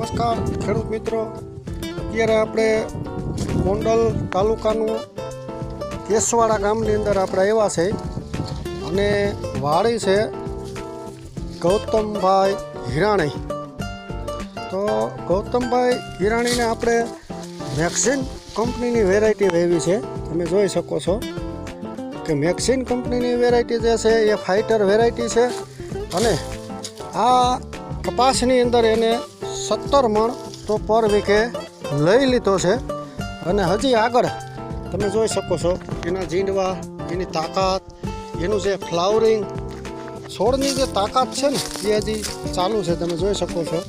નમસ્કાર ખેડૂત મિત્રો, અત્યારે આપણે ગોંડલ તાલુકાનું કેસવાડા ગામની અંદર આપણે આવ્યા છે અને વાડી છે ગૌતમભાઈ હિરાણી. તો ગૌતમભાઈ હિરાણીને આપણે મેક્સિન કંપનીની વેરાયટી વાવી છે. તમે જોઈ શકો છો કે મેક્સિન કંપનીની વેરાયટી જે છે એ ફાઇટર વેરાયટી છે અને આ કપાસની અંદર એને 17 મણ તો પર વીકે લઈ લીધો છે. અને હજી આગળ તમે જોઈ શકો છો એના જીંડવા, એની તાકાત, એનું જે ફ્લાવરિંગ, છોડની જે તાકાત છે ને એ હજી ચાલુ છે. તમે જોઈ શકો છો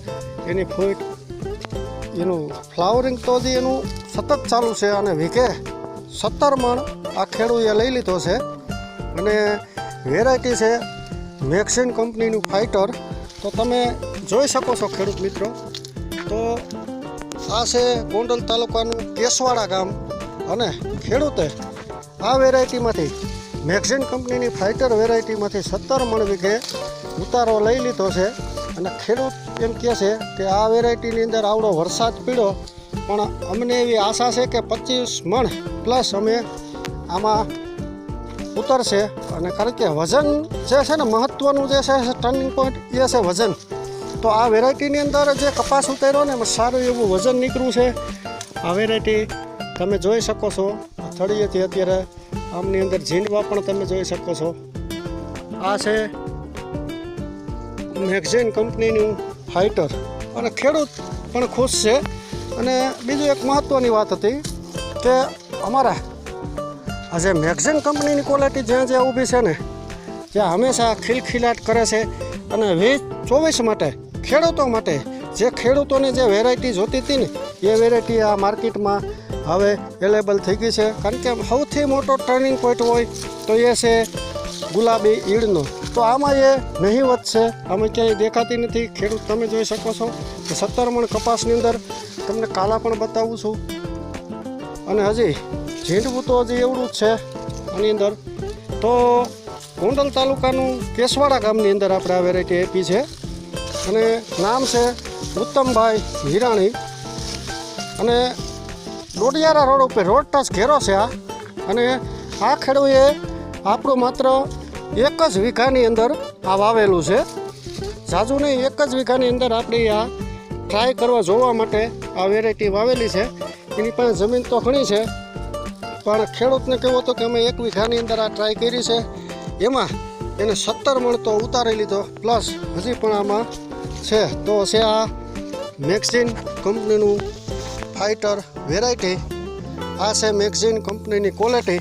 એની ફૂટ, એનું ફ્લાવરિંગ તો હજી એનું સતત ચાલુ છે અને વીકે 17 મણ આ ખેડૂએ લઈ લીધો છે. અને વેરાયટી છે મેક્સિન કંપનીનું ફાઇટર. તો તમે જોઈ શકો છો ખેડૂત મિત્રો, તો આ છે ગોંડલ તાલુકાનું કેસવાડા ગામ અને ખેડૂતે આ વેરાયટીમાંથી મેક્સિન કંપનીની ફાઇટર વેરાયટીમાંથી 17 મણ વીઘે ઉતારો લઈ લીધો છે. અને ખેડૂત એમ કહે છે કે આ વેરાયટીની અંદર આવડો વરસાદ પડ્યો પણ અમને એવી આશા છે કે 25 મણ પ્લસ અમે આમાં ઉતરશે. અને કારણ કે વજન જે છે ને મહત્ત્વનું જે છે ટર્નિંગ પોઈન્ટ એ છે વજન. તો આ વેરાયટીની અંદર જે કપાસ ઉતાર્યો ને એમાં સારું એવું વજન નીકળ્યું છે. આ વેરાયટી તમે જોઈ શકો છો થળીએથી અત્યારે આમની અંદર ઝીંડવા પણ તમે જોઈ શકો છો. આ છે મેક્સિન કંપનીનું ફાઇટર અને ખેડૂત પણ ખુશ છે. અને બીજું એક મહત્ત્વની વાત હતી કે અમારા આ જે મેક્સિન કંપનીની ક્વોલિટી જ્યાં ઊભી છે ને જ્યાં હંમેશા ખિલખિલાટ કરે છે. અને 2024 માટે ખેડૂતો માટે જે ખેડૂતોને જે વેરાયટી જોતી હતી ને એ વેરાયટી આ માર્કેટમાં હવે અવેલેબલ થઈ ગઈ છે. કારણ કે સૌથી મોટો ટર્નિંગ પોઈન્ટ હોય તો એ છે ગુલાબી ઈડનો. તો આમાં એ નહીવત છે, આમાં ક્યાંય દેખાતી નથી. ખેડૂત તમે જોઈ શકો છો કે 17 મણ કપાસની અંદર તમને કાલા પણ બતાવું છું. અને હજી ઝીંડવું તો હજી એવડું જ છે આની અંદર. તો ગોંડલ તાલુકાનું કેસવાડા ગામની અંદર આપણે આ વેરાયટી આપી છે અને નામ છે ઉત્તમભાઈ હિરાણી. અને ડોડિયારા રોડ ઉપર રોડ ટચ ઘેરો છે આ. અને આ ખેડૂએ આપણું માત્ર 1 જ વીઘાની અંદર આ વાવેલું છે. ઝાઝું નહીં, 1 જ વીઘાની અંદર આપણે આ ટ્રાય કરવા જોવા માટે આ વેરાયટી વાવેલી છે. એની પાસે જમીન તો ઘણી છે પણ ખેડૂતને કહેવું હતું કે અમે 1 વીઘાની અંદર આ ટ્રાય કરી છે. એમાં એને 17 મણ તો ઉતારી લીધો પ્લસ હજી પણ આમાં છે. તો છે આ મેક્સિન કંપનીનું ફાઇટર વેરાયટી. આ છે મેક્સિન કંપનીની ક્વોલિટી.